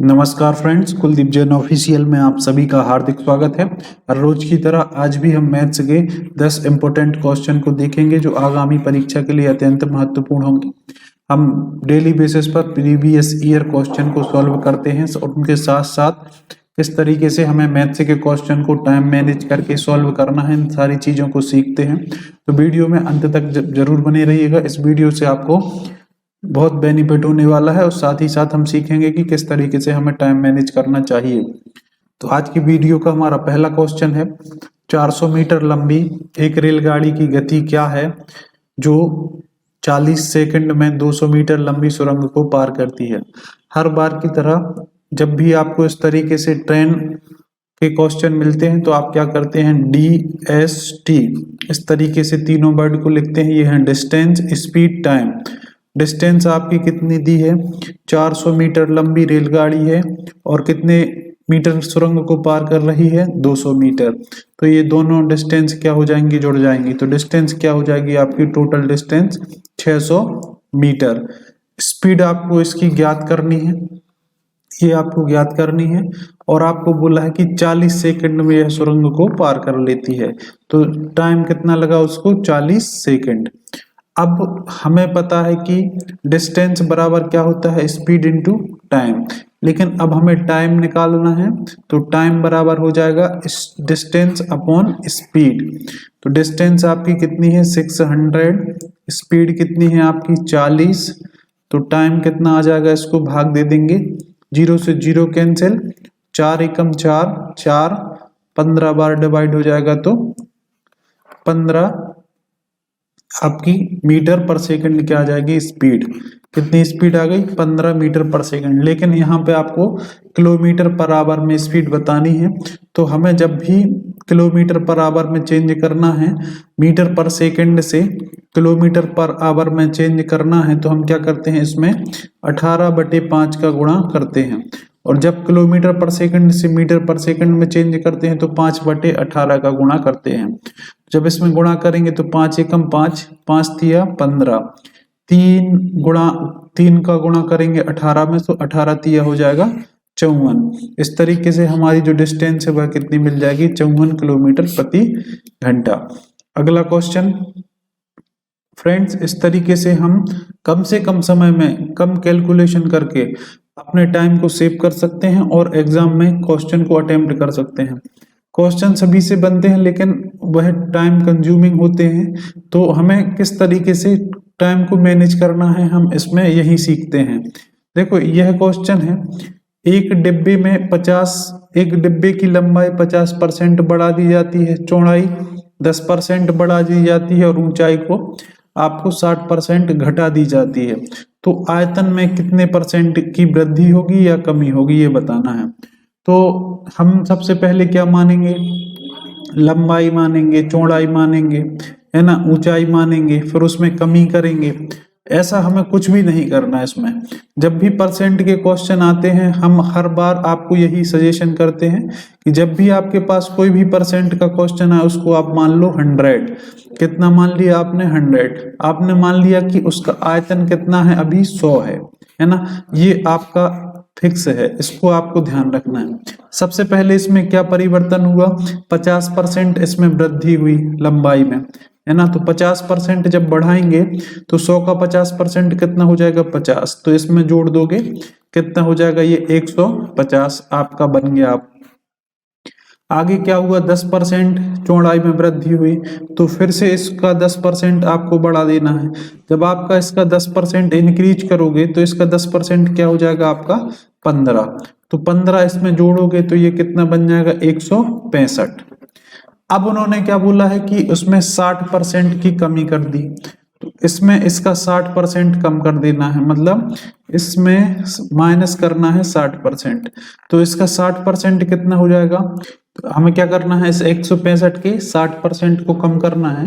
नमस्कार friends, Kuldeep Jain official में आप सभी का हार्दिक स्वागत है। हर रोज की तरह आज भी हम मैथ्स के 10 इम्पोर्टेंट क्वेश्चन को देखेंगे जो आगामी परीक्षा के लिए अत्यंत महत्वपूर्ण होंगे। हम डेली बेसिस पर प्रीवियस ईयर क्वेश्चन को सॉल्व करते हैं और उनके साथ साथ किस तरीके से हमें मैथ्स के क्वेश्चन को टाइम मैनेज करके सॉल्व करना है, इन सारी चीज़ों को सीखते हैं। तो वीडियो में अंत तक जरूर बने रहिएगा। इस वीडियो से आपको बहुत बेनिफिट होने वाला है और साथ ही साथ हम सीखेंगे कि किस तरीके से हमें टाइम मैनेज करना चाहिए। तो आज की वीडियो का हमारा पहला क्वेश्चन है, 400 मीटर लंबी एक रेलगाड़ी की गति क्या है जो 40 सेकंड में 200 मीटर लंबी सुरंग को पार करती है। हर बार की तरह जब भी आपको इस तरीके से ट्रेन के क्वेश्चन मिलते हैं तो आप क्या करते हैं, DST इस तरीके से तीनों वर्ड को लिखते हैं। ये है डिस्टेंस, स्पीड, टाइम। डिस्टेंस आपकी कितनी दी है, 400 मीटर लंबी रेलगाड़ी है और कितने मीटर सुरंग को पार कर रही है, 200 मीटर। तो ये दोनों डिस्टेंस क्या हो जाएंगी, जुड़ जाएंगी। तो डिस्टेंस क्या हो जाएगी आपकी, टोटल डिस्टेंस 600 मीटर। स्पीड आपको इसकी ज्ञात करनी है, ये आपको ज्ञात करनी है और आपको बोला है कि 40 सेकंड में यह सुरंग को पार कर लेती है। तो टाइम कितना लगा उसको, 40 सेकंड। अब हमें पता है कि डिस्टेंस बराबर क्या होता है, स्पीड इनटू टाइम। लेकिन अब हमें टाइम निकालना है तो टाइम बराबर हो जाएगा डिस्टेंस अपॉन स्पीड। तो डिस्टेंस आपकी कितनी है, 600, स्पीड कितनी है आपकी 40। तो टाइम कितना आ जाएगा, इसको भाग दे देंगे, 0 से 0 कैंसिल, 4 एकम 4, 4 15 बार डिवाइड हो जाएगा तो 15 आपकी मीटर पर सेकंड क्या आ जाएगी, स्पीड। कितनी स्पीड आ गई, 15 मीटर पर सेकंड। लेकिन यहाँ पे आपको किलोमीटर पर आवर में स्पीड बतानी है। तो हमें जब भी किलोमीटर पर आवर में चेंज करना है, मीटर पर सेकंड से किलोमीटर पर आवर में चेंज करना है, तो हम क्या करते हैं, इसमें 18/5 का गुणा करते हैं। और जब किलोमीटर पर सेकंड से मीटर पर सेकंड में चेंज करते हैं तो 5/18 का गुणा करते हैं। जब इसमें गुणा करेंगे तो 5 एकम 5, 5 तिया 15, 3 का गुणा करेंगे 18 में तो 18 तिया हो जाएगा 54। इस तरीके से हमारी जो डिस्टेंस है वह कितनी मिल जाएगी, 54 किलोमीटर प्रति घंटा। अगला क्वेश्चन फ्रेंड्स, इस तरीके से हम कम से कम समय में कम कैलकुलेशन करके अपने टाइम को सेव कर सकते हैं और एग्जाम में क्वेश्चन को अटेम्प्ट कर सकते हैं। क्वेश्चन सभी से बनते हैं लेकिन वह टाइम कंज्यूमिंग होते हैं, तो हमें किस तरीके से टाइम को मैनेज करना है हम इसमें यही सीखते हैं। देखो यह क्वेश्चन है, एक डिब्बे में 50, एक डिब्बे की लंबाई 50% बढ़ा दी जाती है, चौड़ाई 10% बढ़ा दी जाती है और ऊंचाई को आपको 60% घटा दी जाती है। तो आयतन में कितने परसेंट की वृद्धि होगी या कमी होगी, ये बताना है। तो हम सबसे पहले क्या मानेंगे, लंबाई मानेंगे, चौड़ाई मानेंगे, है ना, ऊंचाई मानेंगे, फिर उसमें कमी करेंगे। ऐसा हमें कुछ भी नहीं करना है इसमें। जब भी परसेंट के क्वेश्चन आते हैं हम हर बार आपको यही सजेशन करते हैं कि जब भी आपके पास कोई भी परसेंट का क्वेश्चन है उसको आप मान लो 100। कितना मान लिया आपने, 100। आपने मान लिया कि उसका आयतन कितना है, अभी 100 है ना। ये आपका फिक्स है, इसको आपको ध्यान रखना है। सबसे पहले इसमें क्या परिवर्तन हुआ, 50% इसमें वृद्धि हुई लंबाई में, है ना। तो 50% जब बढ़ाएंगे तो 100 का 50% कितना हो जाएगा, 50। तो इसमें जोड़ दोगे कितना हो जाएगा, ये 150 आपका बन गया। आप आगे क्या हुआ, 10% चौड़ाई में वृद्धि हुई, तो फिर से इसका 10% आपको बढ़ा देना है। जब आपका इसका 10% इंक्रीज करोगे तो इसका 10% क्या हो जाएगा आपका 15। तो 15 इसमें जोड़ोगे तो ये कितना बन जाएगा, 165। अब उन्होंने क्या बोला है कि उसमें 60% की कमी कर दी, तो इसमें इसका 60% कम कर देना है, मतलब इसमें माइनस करना है 60%। तो इसका 60% कितना हो जाएगा, तो हमें क्या करना है, इस 165 के 60% को कम करना है।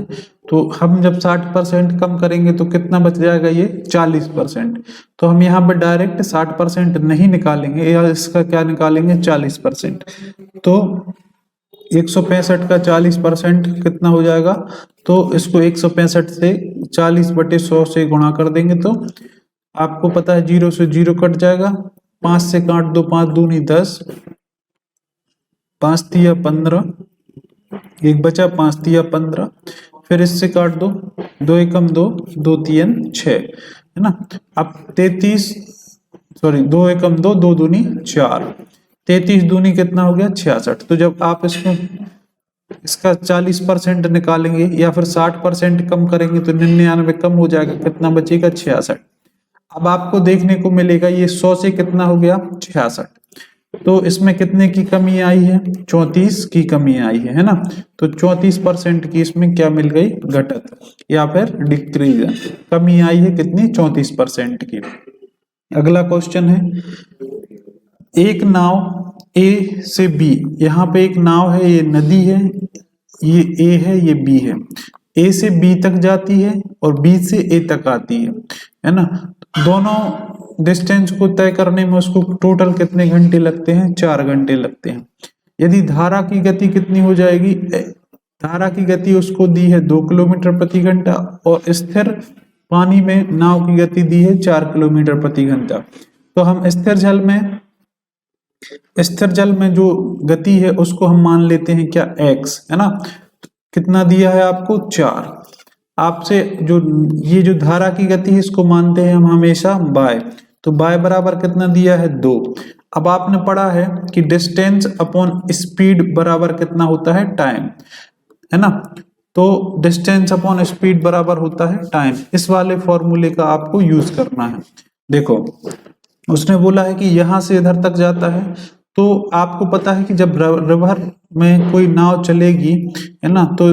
तो हम जब 60% कम करेंगे तो कितना बच जाएगा, ये 40%। तो हम यहाँ पर डायरेक्ट 60% नहीं निकालेंगे, या इसका क्या निकालेंगे, 40%। तो 165 का 40% कितना हो जाएगा, तो इसको 165 से 40/100 से गुणा कर देंगे तो आपको पता है 0 से 0 कट जाएगा 5 से काट दो, 5 दूनी 10, 5 तिया 15, एक बचा 5 तिया 15, फिर इससे काट दो, 2 एकम 2, 2 तियन 6, है ना। अब 2 एकम 2, 2 दूनी 4, 33 दूनी कितना हो गया 66। तो जब आप इसका 40% निकालेंगे या फिर 60% कम करेंगे तो 99 कम हो जाएगा, कितना बचेगा 66। अब आपको देखने को मिलेगा ये 100 से कितना हो गया 66, तो इसमें कितने की कमी आई है, 34 की कमी आई है ना। तो 34% की इसमें क्या मिल गई, घटत या फिर डिक्रीज, कमी आई है कितनी 34% की। अगला क्वेश्चन है, एक नाव ए से बी, यहाँ पे एक नाव है, ये नदी है, ये ए है, ये बी है, ए से बी तक जाती है और बी से ए तक आती है ना। दोनों डिस्टेंस को तय करने में उसको टोटल कितने घंटे लगते हैं, 4 घंटे लगते हैं। यदि धारा की गति कितनी हो जाएगी, धारा की गति उसको दी है 2 किलोमीटर प्रति घंटा और स्थिर पानी में नाव की गति दी है 4 किलोमीटर प्रति घंटा। तो हम स्थिर जल में जो गति है उसको हम मान लेते हैं क्या, x, है ना। कितना दिया है आपको 4। आपसे जो ये जो धारा की गति है इसको मानते हैं हम हमेशा y, तो y बराबर कितना दिया है 2। अब आपने पढ़ा है कि डिस्टेंस अपॉन स्पीड बराबर कितना होता है, टाइम, है ना। तो डिस्टेंस अपॉन स्पीड बराबर होता है टाइम। इस वाले फॉर्मूले का आपको यूज करना है। देखो उसने बोला है कि यहां से इधर तक जाता है, तो आपको पता है कि जब रिवर में कोई नाव चलेगी, है ना, तो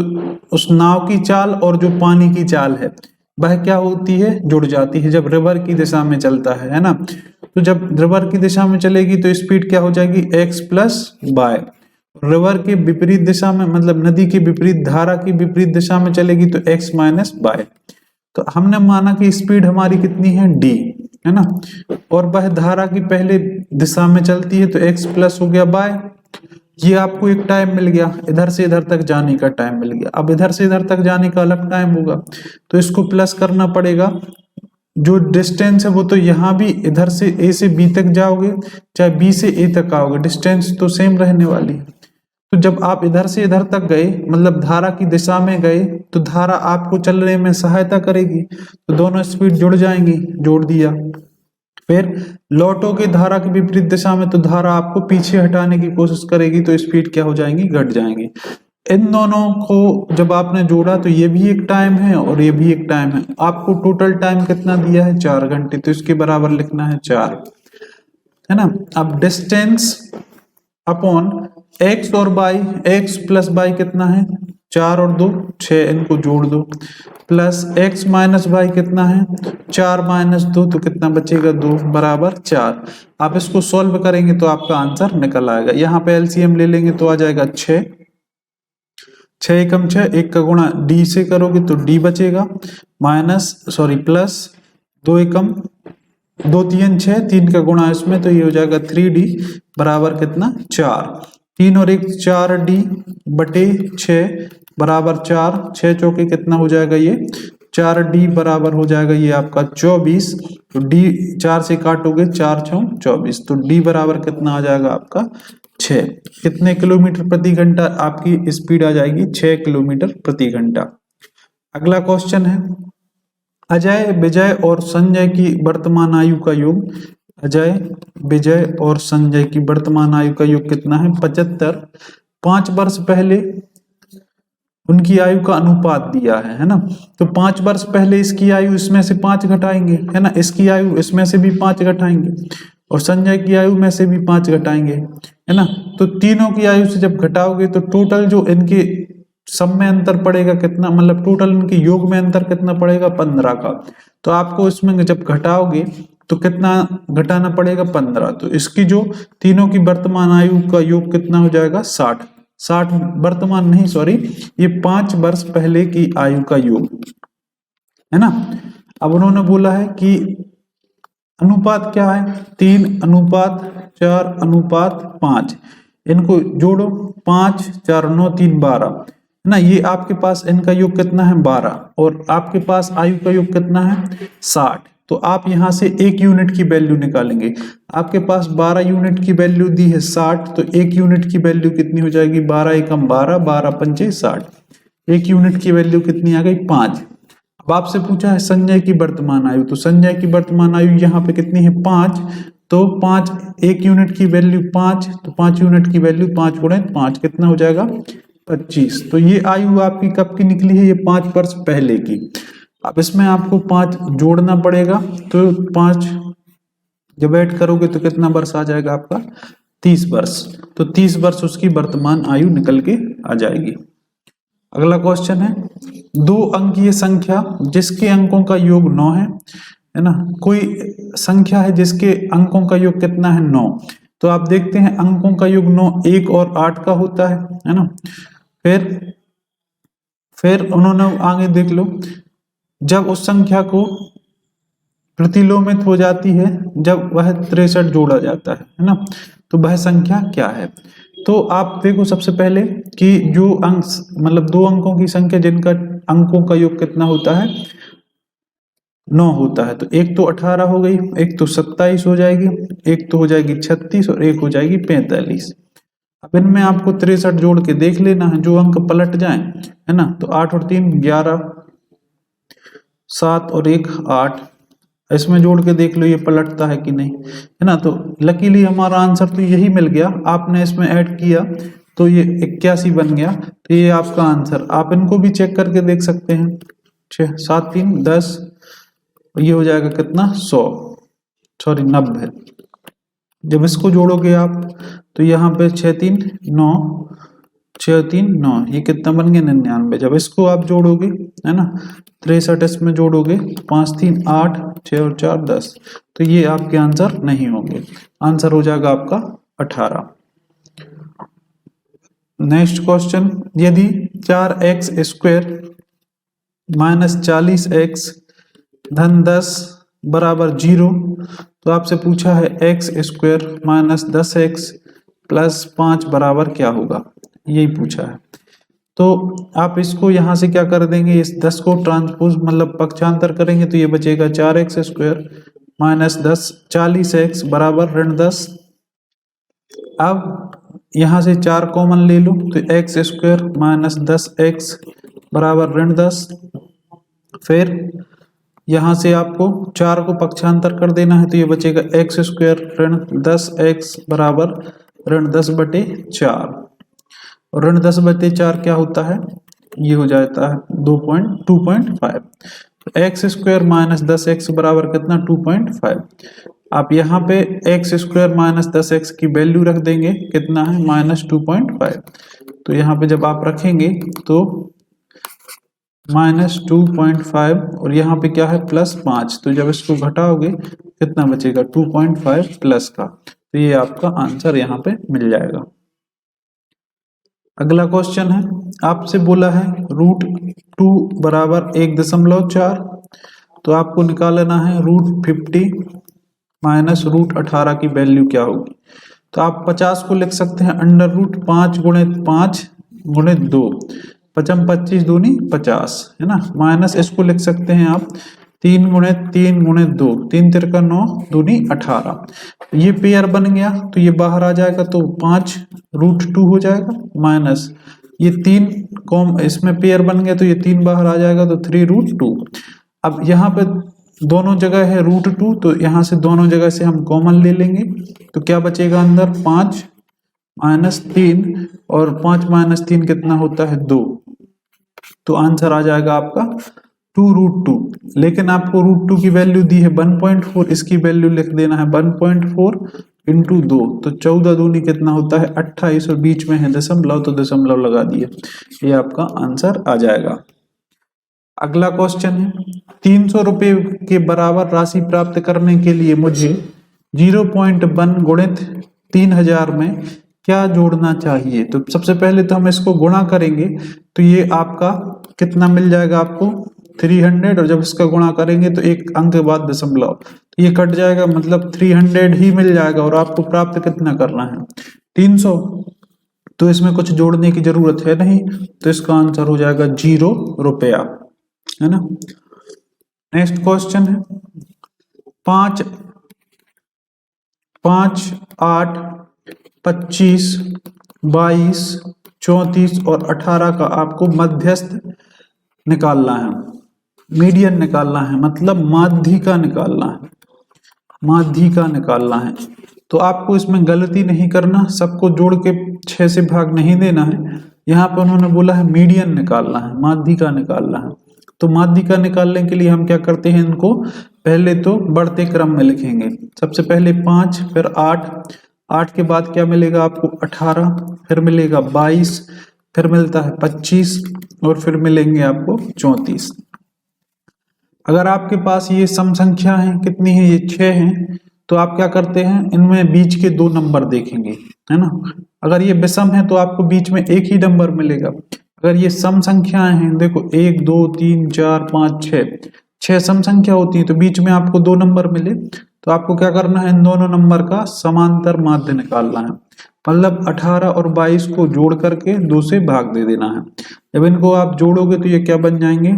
उस नाव की चाल और जो पानी की चाल है वह क्या होती है, जुड़ जाती है जब रिवर की दिशा में चलता है ना। तो जब रिवर की दिशा में चलेगी तो स्पीड क्या हो जाएगी, x प्लस y। रिवर के विपरीत दिशा में, मतलब नदी के विपरीत, धारा की विपरीत दिशा में चलेगी तो x माइनस y। तो हमने माना कि स्पीड हमारी कितनी है d, है ना, और वह धारा की पहले दिशा में चलती है तो x प्लस हो गया y। ये आपको एक टाइम मिल गया, इधर से इधर तक जाने का टाइम मिल गया। अब इधर से इधर तक जाने का अलग टाइम होगा, तो इसको प्लस करना पड़ेगा। जो डिस्टेंस है वो तो यहाँ भी इधर से a से b तक जाओगे, चाहे b से a तक आओगे, डिस्टेंस तो सेम रहने वाली है। तो जब आप इधर से इधर तक गए, मतलब धारा की दिशा में गए, तो धारा आपको चलने में सहायता करेगी, तो दोनों स्पीड जुड़ जाएंगी, जोड़ दिया। फिर लौटोगे धारा की विपरीत दिशा में, तो धारा आपको पीछे हटाने की कोशिश करेगी, तो स्पीड क्या हो जाएंगी, घट जाएंगी। इन दोनों को जब आपने जोड़ा तो ये भी एक टाइम है और ये भी एक टाइम है। आपको टोटल टाइम कितना दिया है, 4 घंटे, तो इसके बराबर लिखना है 4, है ना। अब डिस्टेंस अपॉन x और y, x प्लस y कितना है, 4 और 2 6, इनको जोड़ दो, प्लस x माइनस y कितना है, 4 माइनस 2, तो कितना बचेगा 2 बराबर 4। आप इसको सॉल्व करेंगे तो आपका आंसर निकल आएगा। यहाँ पे एलसीएम ले लेंगे तो आ जाएगा 6, 6 एकम 6, 1 का गुणा d से करोगे तो d बचेगा, प्लस 2 एकम 2 3 6, 3 का गुणा इसमें, तो ये हो जाएगा 3d बराबर कितना 4। 3 और 1 4d बटे 6 बराबर 4, 6 चौके कितना हो जाएगा, ये 4d बराबर हो जाएगा ये आपका 24। तो d 4 से काटोगे, 4 6 24, तो d बराबर कितना आ जाएगा आपका 6। कितने किलोमीटर प्रति घंटा आपकी स्पीड आ जाएगी, 6 किलोमीटर प्रति घंटा। अगला क्वेश्चन है, अजय, विजय और संजय की वर्तमान आयु का योग। अजय, विजय और संजय की वर्तमान आयु का योग कितना है, 75। 5 वर्ष पहले उनकी आयु का अनुपात दिया है ना। तो 5 वर्ष पहले इसकी आयु इसमें से 5 घटाएंगे, है ना, इसकी आयु इसमें से भी 5 घटाएंगे और संजय की आयु में से भी 5 घटाएंगे, है ना। तो तीनों की आयु से जब घटाओगे तो टोटल जो इनके सब में अंतर पड़ेगा कितना, मतलब टोटल इनके योग में अंतर कितना पड़ेगा, 15 का। तो आपको इसमें जब घटाओगे तो कितना घटाना पड़ेगा, 15। तो इसकी जो तीनों की वर्तमान आयु का योग कितना हो जाएगा, 60। 60 वर्तमान नहीं, सॉरी, ये 5 वर्ष पहले की आयु का योग, है ना। अब उन्होंने बोला है कि अनुपात क्या है, 3:4:5, इनको जोड़ो, 5 4 9 3 12, है ना। ये आपके पास इनका योग कितना है, 12, और आपके पास आयु का योग कितना है, 60। तो आप यहाँ से 1 यूनिट की वैल्यू निकालेंगे। आपके पास 12 यूनिट की वैल्यू दी है 60, तो 1 यूनिट की वैल्यू कितनी हो जाएगी? 12 एकम 12, 12 पंचे 60। 1 यूनिट की वैल्यू कितनी आ गई? 5। अब आपसे पूछा है संजय की वर्तमान आयु, तो संजय की वर्तमान आयु यहाँ पे कितनी है? 5। तो 5, 1 यूनिट की वैल्यू 5, तो 5 यूनिट की वैल्यू 5 गुणे 5 कितना हो जाएगा? 25। तो ये आयु आपकी कब की निकली है? ये 5 वर्ष पहले की। अब इसमें आपको 5 जोड़ना पड़ेगा, तो 5 जब ऐड करोगे तो कितना वर्ष आ जाएगा आपका? 30 वर्ष। तो 30 वर्ष उसकी वर्तमान आयु निकल के आ जाएगी। अगला क्वेश्चन है, 2 अंकीय संख्या जिसके अंकों का योग 9 है ना। कोई संख्या है जिसके अंकों का योग कितना है? 9। तो आप देखते हैं अंकों का योग 9 1 और 8 का होता है ना। फिर उन्होंने आगे देख लो, जब उस संख्या को प्रतिलोमित हो जाती है जब वह 63 जोड़ा जाता है ना, तो वह संख्या क्या है? तो आप देखो सबसे पहले कि जो अंक मतलब 2 अंकों की संख्या जिनका अंकों का योग कितना होता है? 9 होता है। तो एक तो 18 हो गई, एक तो 27 हो जाएगी, एक तो हो जाएगी 36 और एक हो जाएगी 45। अब इनमें आपको 63 जोड़ के देख लेना है, जो अंक पलट जाएं, है ना। तो 8 और 3 11, 7 और 1 8, इसमें जोड़ के देख लो ये पलटता है कि नहीं, है ना। तो लकीली हमारा आंसर तो यही मिल गया। आपने इसमें ऐड किया तो ये 81 बन गया। तो ये आपका आंसर, आप इनको भी चेक करके देख सकते हैं। 6 7 3 10, ये हो जाएगा कितना? 100, सॉरी 90। जब इसको जोड़ोगे आप तो यहाँ पे 6 3 9, 6 3 9, ये कितना बन गया? 99। जब इसको आप जोड़ोगे, है ना, 63 इसमें जोड़ोगे, 5 3 8, 6 और 4 10, तो ये आपके आंसर नहीं होंगे। आंसर हो जाएगा आपका 18। नेक्स्ट क्वेश्चन, यदि 4x स्क्वायर माइनस 40x धन 10 बराबर 0, तो आपसे पूछा है x square minus 10x plus 5 बराबर क्या होगा, यही पूछा है। तो आप इसको यहाँ से क्या कर देंगे? इस 10 को ट्रांसपोज मतलब पक्षांतर करेंगे तो ये बचेगा 4x स्क्वायर माइनस 10 40x बराबर ऋण 10। अब यहाँ से 4 कॉमन ले लो तो x स्क्वायर माइनस 10x बराबर ऋण 10। फिर यहाँ से आपको 4 को पक्षांतर कर देना है तो ये बचेगा x स्क्वायर ऋण 10x बराबर ऋण 10 बटे 4। और ऋण 10 बटे 4 क्या होता है? ये हो जाता है 2.5। एक्स स्क्वायर माइनस 10x बराबर कितना? 2.5। आप यहाँ पे एक्स स्क्वायर माइनस 10x की वैल्यू रख देंगे, कितना है? माइनस 2.5। तो यहाँ पे जब आप रखेंगे तो माइनस 2.5 और यहाँ पे क्या है? प्लस 5। तो जब इसको घटाओगे कितना बचेगा? 2.5 प्लस का। तो ये आपका आंसर यहाँ पे मिल जाएगा। अगला क्वेश्चन है, आपसे बोला है √2 बराबर 1.4, तो आपको निकालना है √50 माइनस √18 की वैल्यू क्या होगी। तो आप 50 को लिख सकते हैं √5 गुणे 5 गुणे 2, 5 25 दूनी 50, है ना। माइनस इसको लिख सकते हैं आप 3 गुणे 3 गुणे 2, 3 तिरका 9 दूनी 18। ये पेयर बन गया तो ये बाहर आ जाएगा तो 5 √2 हो जाएगा, माइनस ये 3 कॉम इसमें पेयर बन गया तो ये 3 बाहर आ जाएगा तो 3√2। अब यहाँ पे दोनों जगह है √2, तो यहाँ से दोनों जगह से हम कॉमन ले लेंगे तो क्या बचेगा अंदर? 5 माइनस 3, और 5 माइनस 3 कितना होता है? 2। तो आंसर आ जाएगा आपका 2√2। लेकिन आपको √2 की वैल्यू दी है 1.4, इसकी वैल्यू लिख देना है 1.4 इंटू 2, तो 14 दूनी कितना होता है? 28, और बीच में है दशमलव तो दशमलव लगा दिए, ये आपका आंसर आ जाएगा। अगला क्वेश्चन है, 300 रुपये के बराबर राशि प्राप्त करने के लिए मुझे 0.1 गुणित 3000 में क्या जोड़ना चाहिए। तो सबसे पहले तो हम इसको गुणा करेंगे तो ये आपका कितना मिल जाएगा आपको? 300, और जब इसका गुणा करेंगे तो एक अंक के बाद दशमलव, तो ये कट जाएगा, मतलब 300 ही मिल जाएगा। और आपको प्राप्त कितना करना है? 300। तो इसमें कुछ जोड़ने की जरूरत है नहीं, तो इसका आंसर हो जाएगा 0 रुपया, है ना। नेक्स्ट क्वेश्चन है, 5, 5, 8, 25, 22, 34 और 18 का आपको मध्यस्थ निकालना है, मीडियन निकालना है, मतलब माध्य का निकालना है, माध्य का निकालना है। तो आपको इसमें गलती नहीं करना, सबको जोड़ के 6 से भाग नहीं देना है। यहाँ पर उन्होंने बोला है मीडियन निकालना है, माध्य का निकालना है। तो माध्य का निकालने के लिए हम क्या करते हैं, इनको पहले तो बढ़ते क्रम में लिखेंगे। सबसे पहले 5, फिर 8, 8 के बाद क्या मिलेगा आपको 18, फिर मिलेगा 22, फिर मिलता है 25 और फिर मिलेंगे आपको 34। अगर आपके पास ये सम संख्या है, कितनी है, ये 6 हैं, तो आप क्या करते हैं, इनमें बीच के 2 नंबर देखेंगे, है ना। अगर ये विषम है तो आपको बीच में एक ही नंबर मिलेगा। अगर ये सम संख्याएं हैं, देखो 1, 2, 3, 4, 5, 6 सम संख्या होती है, तो बीच में आपको 2 नंबर मिले, तो आपको क्या करना है, इन दोनों नंबर का समांतर माध्य निकालना है। मतलब 18 और 22 को जोड़ करके 2 से भाग दे देना है। जब इनको आप जोड़ोगे तो ये क्या बन जाएंगे,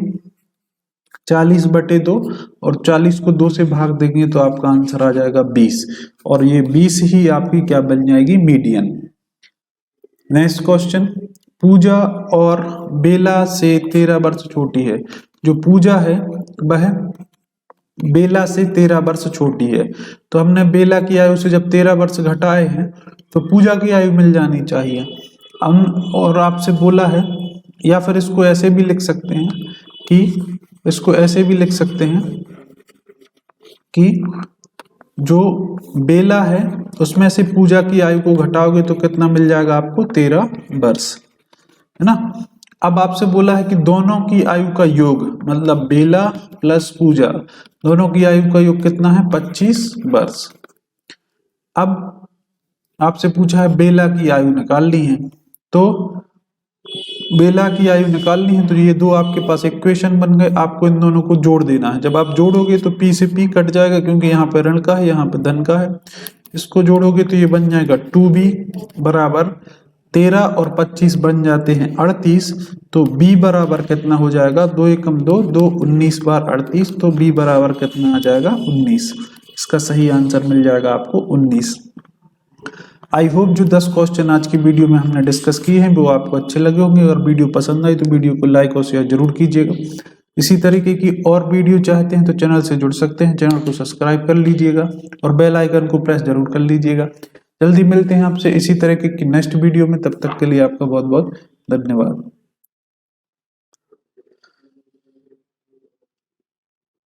40/2, और 40 को 2 से भाग देंगे तो आपका आंसर आ जाएगा 20, और ये 20 ही आपकी क्या बन जाएगी, मीडियन। नेक्स्ट क्वेश्चन, पूजा और बेला से 13 वर्ष छोटी है। जो पूजा है वह बेला से 13 वर्ष छोटी है, तो हमने बेला की आयु से जब 13 वर्ष घटाए हैं तो पूजा की आयु मिल जानी चाहिए। और आपसे बोला है, या फिर इसको ऐसे भी लिख सकते हैं कि कि जो बेला है उसमें से पूजा की आयु को घटाओगे तो कितना मिल जाएगा आपको, 13 वर्ष, है ना। अब आपसे बोला है कि दोनों की आयु का योग, मतलब बेला प्लस पूजा, दोनों की आयु का योग कितना है, 25 वर्ष। अब आपसे पूछा है बेला की आयु निकालनी है, तो बेला की आयु निकालनी है तो ये 2 आपके पास इक्वेशन बन गए, आपको इन दोनों को जोड़ देना है। जब आप जोड़ोगे तो p से p कट जाएगा, क्योंकि यहाँ पे ऋण का है, यहाँ पे धन का है। इसको जोड़ोगे तो ये बन जाएगा 2b बराबर 13 और 25 बन जाते हैं 38, तो b बराबर कितना हो जाएगा, 2 एकम 2, 2 19 बार 38, तो b बराबर कितना आ जाएगा, 19। इसका सही आंसर मिल जाएगा आपको 19। आई होप जो 10 क्वेश्चन आज की वीडियो में हमने डिस्कस किए हैं वो आपको अच्छे लगे होंगे। अगर वीडियो पसंद आई तो वीडियो को लाइक और शेयर जरूर कीजिएगा। इसी तरीके की और वीडियो चाहते हैं तो चैनल से जुड़ सकते हैं, चैनल को सब्सक्राइब कर लीजिएगा और बेल आइकन को प्रेस जरूर कर लीजिएगा। जल्दी मिलते हैं आपसे इसी तरीके की नेक्स्ट वीडियो में, तब तक के लिए आपका बहुत बहुत धन्यवाद।